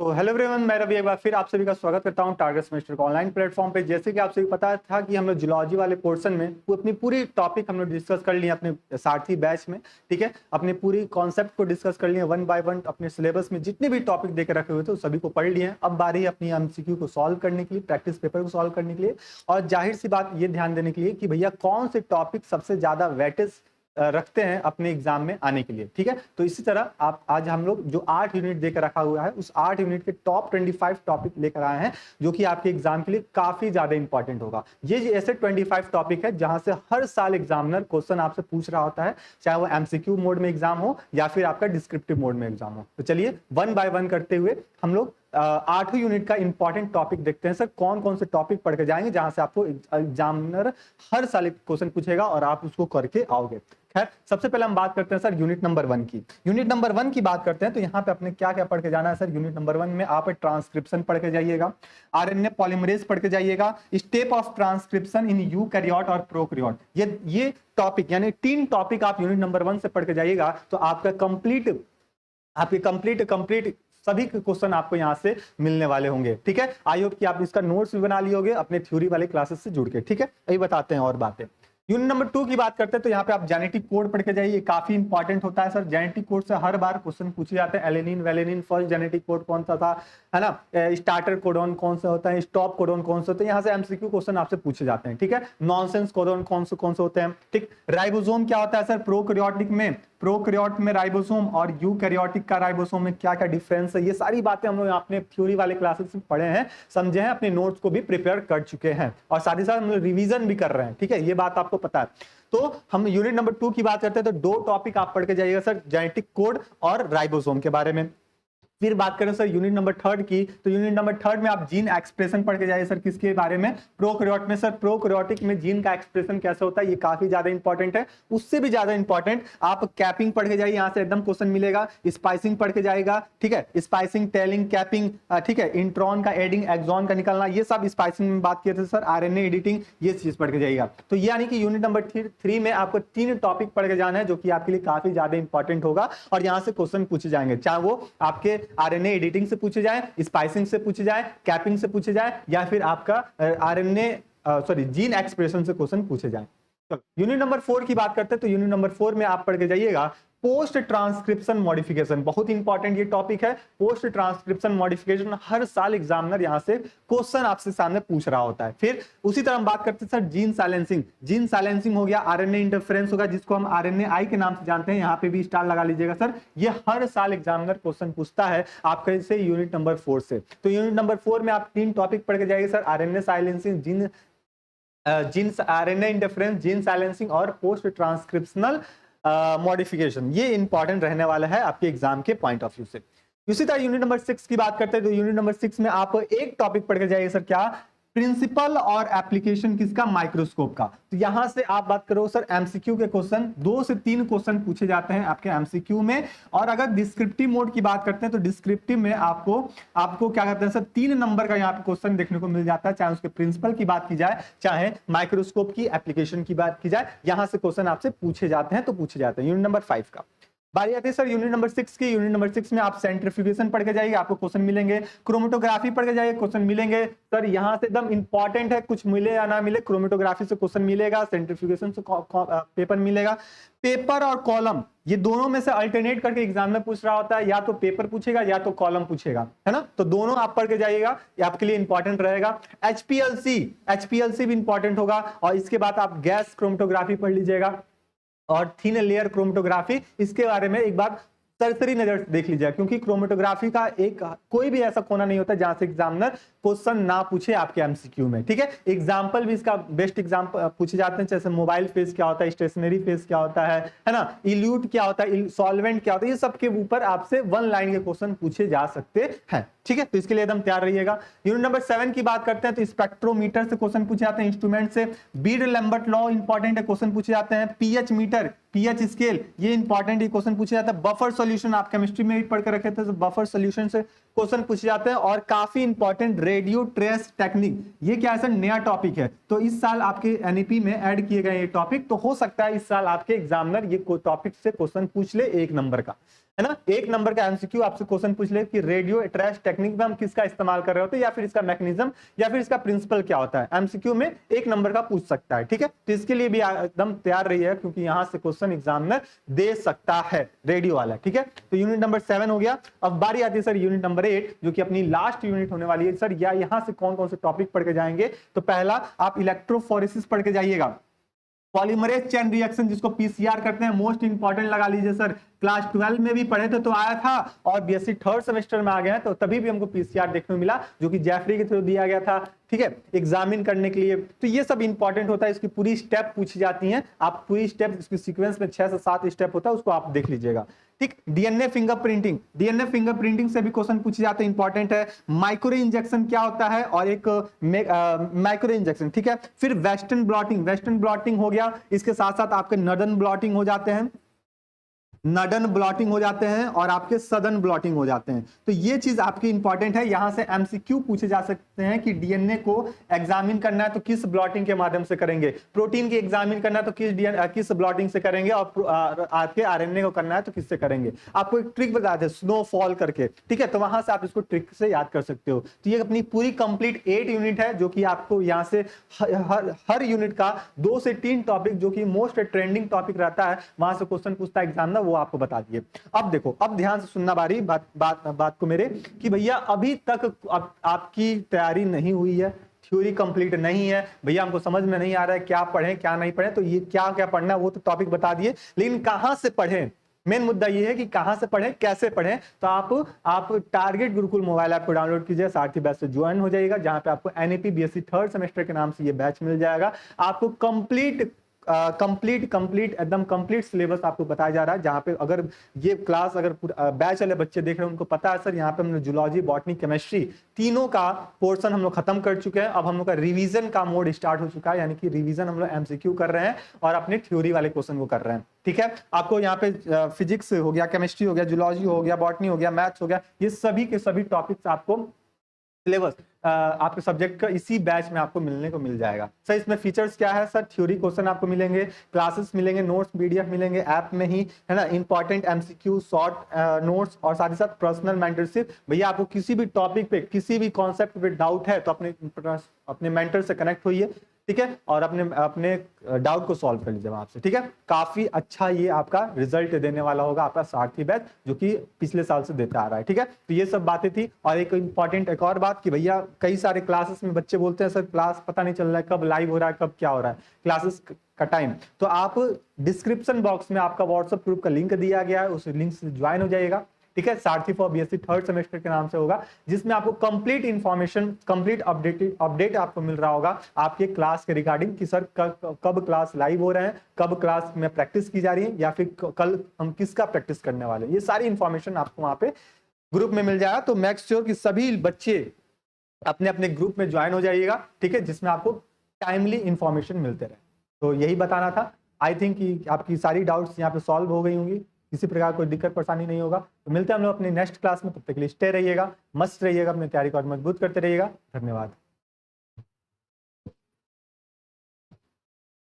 तो hello everyone, मैं रवि एक बार फिर आप सभी का स्वागत करता हूं टारगेट सेमेस्टर के ऑनलाइन प्लेटफॉर्म पे। जैसे कि आप सभी पता था कि हम लोग जूलॉजी वाले पोर्शन में वो अपनी पूरी टॉपिक हम लोग डिस्कस कर लिए अपने सारथी बैच में। ठीक है, अपने पूरी कॉन्सेप्ट को डिस्कस कर लिए वन बाय वन। अपने सिलेबस में जितने भी टॉपिक देकर रखे हुए थे वो सभी को पढ़ लिए हैं। अब बारी है अपनी एमसीक्यू को सॉल्व करने के लिए, प्रैक्टिस पेपर को सॉल्व करने के लिए। और जाहिर सी बात ये ध्यान देने के लिए कि भैया कौन से टॉपिक सबसे ज्यादा वेटेज रखते हैं अपने एग्जाम में आने के लिए। ठीक है, तो इसी तरह आप आज हम लोग जो 8 यूनिट देकर रखा हुआ है उस 8 यूनिट के टॉप 25 टॉपिक लेकर आए हैं जो कि आपके एग्जाम के लिए काफी ज्यादा इंपॉर्टेंट होगा। ये ऐसे 25 टॉपिक है जहां से हर साल एग्जामिनर क्वेश्चन आपसे पूछ रहा होता है, चाहे वो एमसीक्यू मोड में एग्जाम हो या फिर आपका डिस्क्रिप्टिव मोड में एग्जाम हो। तो चलिए वन बाय वन करते हुए हम लोग 8 यूनिट का इंपॉर्टेंट टॉपिक देखते हैं। सर कौन कौन से टॉपिक पढ़ के जाएंगे जहां से आपको एग्जामिनर हर साल क्वेश्चन पूछेगा और आप उसको करके आओगे। खैर, सबसे पहले हम बात करते हैं सर यूनिट नंबर 1 की। यूनिट नंबर 1 की बात करते हैं तो यहाँ पे अपने क्या क्या पढ़ के जाना है सर। यूनिट नंबर 1 में आप ट्रांसक्रिप्शन पढ़ के जाइएगा, आरएनए पॉलीमरेज पढ़ के जाइएगा, step of transcription in eukaryote और प्रोकैरियोट। ये टॉपिक यानी 3 टॉपिक आप यूनिट नंबर 1 से पढ़ के जाइएगा तो आपका कंप्लीट सभी क्वेश्चन आपको यहां से मिलने वाले होंगे। ठीक है, आई होप कि आप इसका नोट्स भी बना लिए होंगे अपने थ्योरी वाले क्लासेस से जुड़ के। ठीक है, अभी बताते हैं और बातें। यूनिट नंबर 2 की बात करते हैं तो यहाँ पे आप जेनेटिक कोड पढ़ के जाइए, काफी इंपॉर्टेंट होता है सर। जेनेटिक कोड से हर बार क्वेश्चन पूछे जाते हैं। एलेनिन वेलेनिन फर्स्ट जेनेटिक कोड कौन सा था, है ना, स्टार्टर कोडोन कौन सा होता है, स्टॉप कोडोन कौन सा होता है, यहाँ से एमसीक्यू क्वेश्चन आपसे पूछे जाते हैं। ठीक है, नॉनसेंस कोडोन कौन से होते हैं। ठीक, राइबोसोम क्या होता है सर प्रोकैरियोटिक में राइबोसोम और यूकैरियोटिक का राइबोसोम में क्या क्या डिफरेंस है, ये सारी बातें हम लोग अपने थ्योरी वाले क्लासेस में पढ़े हैं, समझे हैं, अपने नोट्स को भी प्रिपेयर कर चुके हैं और साथ ही साथ हम लोग रिवीजन भी कर रहे हैं। ठीक है, ये बात आपको पता है। तो हम यूनिट नंबर 2 की बात करते हैं तो 2 टॉपिक आप पढ़ के जाइएगा सर, जेनेटिक कोड और राइबोसोम के बारे में। फिर बात करें सर यूनिट नंबर 3 की तो यूनिट नंबर 3 में आप जीन एक्सप्रेशन पढ़ के जाइए सर। किसके बारे में, प्रोकैरियोट में। सर प्रोकैरियोटिक में जीन का एक्सप्रेशन कैसे होता है ये काफी ज्यादा इंपॉर्टेंट है। उससे भी ज्यादा इंपॉर्टेंट आप कैपिंग पढ़ के जाइए, यहां से एकदम क्वेश्चन मिलेगा। स्पाइसिंग पढ़ के जाएगा, ठीक है, स्पाइसिंग, टेलिंग, कैपिंग, ठीक है, इंट्रॉन का एडिंग, एक्सॉन का निकलना, ये सब स्पाइसिंग में बात किए थे सर। आरएनए एडिटिंग, ये चीज पढ़ के जाइएगा। तो ये यानी कि यूनिट नंबर 3 में आपको 3 टॉपिक पढ़ के जाना है जो कि आपके लिए काफी ज्यादा इंपॉर्टेंट होगा और यहां से क्वेश्चन पूछे जाएंगे, चाहे वो आपके आरएनए एडिटिंग से पूछे जाए, स्पाइसिंग से पूछे जाए, कैपिंग से पूछे जाए या फिर आपका आरएनए जीन एक्सप्रेशन से क्वेश्चन पूछे जाए। यूनिट नंबर 4 की बात करते हैं तो यूनिट नंबर 4 में आप पढ़ के जाइएगा पोस्ट ट्रांसक्रिप्शन मॉडिफिकेशन। बहुत इंपॉर्टेंट ये टॉपिक है, पोस्ट ट्रांसक्रिप्शन मॉडिफिकेशन। हर साल एग्जामिनर यहां से क्वेश्चन आपसे सामने पूछ रहा होता है। फिर उसी तरह हम बात करते हैं sir gene silencing. Gene silencing हो गया, आरएनए इंटरफेरेंस होगा जिसको हम आरएनए-आई के नाम से जानते हैं, यहां पे भी स्टार लगा लीजिएगा सर। ये हर साल एग्जामिनर क्वेश्चन पूछता है आपके से यूनिट नंबर 4 से। तो यूनिट नंबर 4 में आप 3 टॉपिक पढ़ के जाइए sir, RNA silencing, gene RNA interference, gene silencing और पोस्ट ट्रांसक्रिप्शनल मॉडिफिकेशन। ये इंपॉर्टेंट रहने वाला है आपके एग्जाम के पॉइंट ऑफ व्यू से। इसी तरह यूनिट नंबर 6 की बात करते हैं तो यूनिट नंबर 6 में आप एक टॉपिक पढ़ के जाइए सर, क्या, प्रिंसिपल और एप्लीकेशन किसका, माइक्रोस्कोप का। तो यहां से आप बात करो सर एमसीक्यू के क्वेश्चन 2 से 3 क्वेश्चन पूछे जाते हैं आपके एमसीक्यू में। और अगर डिस्क्रिप्टिव मोड की बात करते हैं तो डिस्क्रिप्टिव में आपको क्या कहते हैं सर 3 नंबर का यहाँ पे क्वेश्चन देखने को मिल जाता है, चाहे उसके प्रिंसिपल की बात की जाए, चाहे माइक्रोस्कोप की एप्लीकेशन की बात की जाए, यहां से क्वेश्चन आपसे पूछे जाते हैं। तो पूछे जाते हैं यूनिट नंबर 5 का। बारी आती है सर यूनिट नंबर 6 की। यूनिट नंबर 6 में आप सेंट्रीफ्यूगेशन पढ़ के जाइए, आपको क्वेश्चन मिलेंगे। क्रोमेटोग्राफी पढ़ के जाइए, क्वेश्चन मिलेंगे सर। यहां से एकदम इंपॉर्टेंट है, कुछ मिले या ना मिले, क्रोमेटोग्राफी से क्वेश्चन मिलेगा, सेंट्रीफ्यूगेशन से पेपर मिलेगा। पेपर और कॉलम ये दोनों में से अल्टरनेट करके एग्जाम में पूछ रहा होता है, या तो पेपर पूछेगा या तो कॉलम पूछेगा, है ना। तो दोनों आप पढ़ के जाइएगा, ये आपके लिए इंपॉर्टेंट रहेगा। एचपीएलसी भी इंपॉर्टेंट होगा। और इसके बाद आप गैस क्रोमेटोग्राफी पढ़ लीजिएगा और थिन लेयर क्रोमेटोग्राफी, इसके बारे में एक बार सरसरी नजर देख लीजिए, क्योंकि क्रोमेटोग्राफी का कोई भी ऐसा कोना नहीं होता जहां से एग्जामिनर क्वेश्चन ना पूछे आपके एमसीक्यू में। ठीक है, एग्जांपल भी इसका बेस्ट एग्जांपल पूछे जाते हैं, जैसे मोबाइल फेज क्या होता है, स्टेशनरी फेज क्या होता है ना, इल्यूट क्या होता है, सॉल्वेंट क्या होता है, ये सब के ऊपर आपसे 1 लाइन के क्वेश्चन पूछे जा सकते हैं। ठीक है, तो इसके लिए एकदम तैयार रहिएगा। यूनिट नंबर 7 की बात करते हैं तो स्पेक्ट्रोमीटर से क्वेश्चन पूछे जाते हैं, इंस्ट्रूमेंट से। बीड लैम्बर्ट लॉ इंपॉर्टेंट है, क्वेश्चन पूछे जाते हैं। पीएच मीटर, पीएच स्केल, ये इंपॉर्टेंट क्वेश्चन पूछे जाता है। बफर सॉल्यूशन आप केमिस्ट्री में भी पढ़ कर रखे थे, तो बफर सॉल्यूशन से क्वेश्चन पूछे जाते हैं। और काफी इंपॉर्टेंट रेडियो ट्रेस टेक्निक, ये क्या है सर, नया टॉपिक है, तो इस साल आपके एनईपी में ऐड किए गए ये टॉपिक, तो हो सकता है इस साल आपके एग्जामिनर ये टॉपिक से क्वेश्चन पूछ ले 1 नंबर का, है ना, 1 नंबर का एमसीक्यू आपसे क्वेश्चन पूछ ले कि रेडियो ट्रेस टेक्निक में हम किसका इस्तेमाल कर रहे होते हैं, या फिर इसका मैकेनिज्म या फिर इसका प्रिंसिपल क्या होता है, एमसीक्यू में 1 नंबर का पूछ सकता है। ठीक है, तो इसके लिए भी एकदम तैयार रही है, क्योंकि यहां से क्वेश्चन एग्जामिनर दे सकता है रेडियो वाला। ठीक है, तो यूनिट नंबर 7 हो गया। अब बारी आती है सर यूनिट नंबर 8, जो कि अपनी लास्ट यूनिट होने वाली है। सर या यहां से कौन कौन से टॉपिक पढ़ के जाएंगे, तो पहला आप इलेक्ट्रोफोरेसिस पढ़ के जाइएगा, पॉलीमरेज चेन रिएक्शन जिसको पीसीआर करते हैं, मोस्ट इंपॉर्टेंट लगा लीजिए सर, क्लास 12 में भी पढ़े थे तो आया था, और बीएससी 3rd सेमेस्टर में आ गए हैं तो तभी भी हमको पीसीआर देखने को मिला, जो कि जेफरी के थ्रू दिया गया था। ठीक है, एग्जामिन करने के लिए, तो ये सब इंपॉर्टेंट होता है, इसकी पूरी स्टेप पूछी जाती हैं, आप पूरी स्टेप, इसकी सीक्वेंस में 6 से 7 स्टेप होता है, उसको आप देख लीजिएगा। ठीक, डीएनए फिंगरप्रिंटिंग, डीएनए फिंगरप्रिंटिंग से भी क्वेश्चन पूछे जाते हैं, इंपॉर्टेंट है। माइक्रो इंजेक्शन क्या होता है, और एक माइक्रो इंजेक्शन। ठीक है, फिर वेस्टर्न ब्लॉटिंग, वेस्टर्न ब्लॉटिंग हो गया, इसके साथ साथ आपके नॉर्दर्न ब्लॉटिंग हो जाते हैं, नॉर्दर्न ब्लॉटिंग हो जाते हैं, और आपके सदर्न ब्लॉटिंग हो जाते हैं। तो ये चीज आपकी इंपॉर्टेंट है, यहां से एमसीक्यू पूछे जा सकते हैं कि डीएनए को एग्जामिन करना है तो किस ब्लॉटिंग के माध्यम से करेंगे, प्रोटीन की एग्जामिन करना है तो किस ब्लॉटिंग से करेंगे, और आपके आरएनए को करना है तो किससे करेंगे। आपको एक ट्रिक बताते हैं स्नोफॉल करके, ठीक है, तो वहां से आप इसको ट्रिक से याद कर सकते हो। तो ये अपनी पूरी कंप्लीट 8 यूनिट है, जो कि आपको यहाँ से हर यूनिट का 2 से 3 टॉपिक, जो कि मोस्ट ट्रेंडिंग टॉपिक रहता है, वहां से क्वेश्चन पूछता है एग्जामिनर, वो आपको बता दिए। अब देखो, अब ध्यान से सुनना बारी बात को मेरे, कि भैया अभी तक आपकी तैयारी नहीं हुई है, थ्योरी कंप्लीट नहीं है, भैया हमको समझ में नहीं आ रहा है क्या पढ़ें क्या नहीं पढ़ें, तो ये क्या क्या पढ़ना है वो तो टॉपिक बता दिए, लेकिन कहां से पढ़ें, मेन मुद्दा ये है कि कहां से पढ़ें, कैसे पढ़ें। तो आप टारगेट गुरुकुल मोबाइल ऐप को डाउनलोड कीजिए, सारथी बैच से ज्वाइन हो जाइएगा, जहां पे आपको एनईपी बीएससी 3rd सेमेस्टर के नाम से ये बैच मिल जाएगा। आपको कंप्लीट एकदम कंप्लीट सिलेबस आपको बताया जा रहा है, जहां पे अगर ये क्लास अगर बैच वाले बच्चे देख रहे हैं उनको पता है सर, यहाँ पे हमने जूलॉजी, बॉटनी, केमिस्ट्री तीनों का पोर्शन हम लोग खत्म कर चुके हैं। अब हम लोग का रिवीजन का मोड स्टार्ट हो चुका है, यानी कि रिवीजन हम लोग एमसीक्यू कर रहे हैं और अपने थ्योरी वाले क्वेश्चन को कर रहे हैं। ठीक है, आपको यहाँ पे फिजिक्स हो गया, केमिस्ट्री हो गया, जूलॉजी हो गया, बॉटनी हो गया, मैथ्स हो गया, ये सभी के सभी टॉपिक्स आपको सिलेबस आपके सब्जेक्ट का इसी बैच में आपको मिलने को मिल जाएगा। सर इसमें फीचर्स क्या है, सर थ्योरी क्वेश्चन आपको मिलेंगे, क्लासेस मिलेंगे, नोट्स पीडीएफ मिलेंगे ऐप में ही, है ना, इंपॉर्टेंट एमसीक्यू, शॉर्ट नोट्स, और साथ ही साथ पर्सनल मेंटरशिप। भैया आपको किसी भी टॉपिक पे, किसी भी कॉन्सेप्ट पे डाउट है तो अपने मेंटर से कनेक्ट होइए, ठीक है, और अपने डाउट को सॉल्व कर लीजिए वहां से। ठीक है, काफी अच्छा ये आपका रिजल्ट देने वाला होगा आपका सारथी बैच, जो कि पिछले साल से देता आ रहा है। ठीक है, तो ये सब बातें थी। और एक इंपॉर्टेंट एक और बात कि भैया कई सारे क्लासेस में बच्चे बोलते हैं सर क्लास पता नहीं चल रहा है कब लाइव हो रहा है, कब क्या हो रहा है क्लासेस का टाइम, तो आप डिस्क्रिप्शन बॉक्स में आपका व्हाट्सएप ग्रुप का लिंक दिया गया है, उस लिंक से ज्वाइन हो जाइएगा। ठीक है, सारथी फॉर बीएससी 3rd सेमेस्टर के नाम से होगा, जिसमें आपको कंप्लीट इंफॉर्मेशन, कंप्लीट अपडेट आपको मिल रहा होगा आपके क्लास के रिगार्डिंग, कि सर कब क्लास लाइव हो रहे हैं, कब क्लास में प्रैक्टिस की जा रही है, या फिर कल हम किसका प्रैक्टिस करने वाले हैं, ये सारी इंफॉर्मेशन आपको वहां पे ग्रुप में मिल जाएगा। तो मेक श्योर कि सभी बच्चे अपने अपने ग्रुप में ज्वाइन हो जाइएगा, ठीक है, जिसमें आपको टाइमली इंफॉर्मेशन मिलते रहे। तो यही बताना था। आई थिंक कि आपकी सारी डाउट्स यहाँ पे सॉल्व हो गई होंगी, किसी प्रकार कोई दिक्कत परेशानी नहीं होगा। तो मिलते हैं हम लोग अपने नेक्स्ट क्लास में, तब तक के लिए स्टे रहिएगा, मस्त रहिएगा, अपनी तैयारी को और मजबूत करते रहिएगा। धन्यवाद।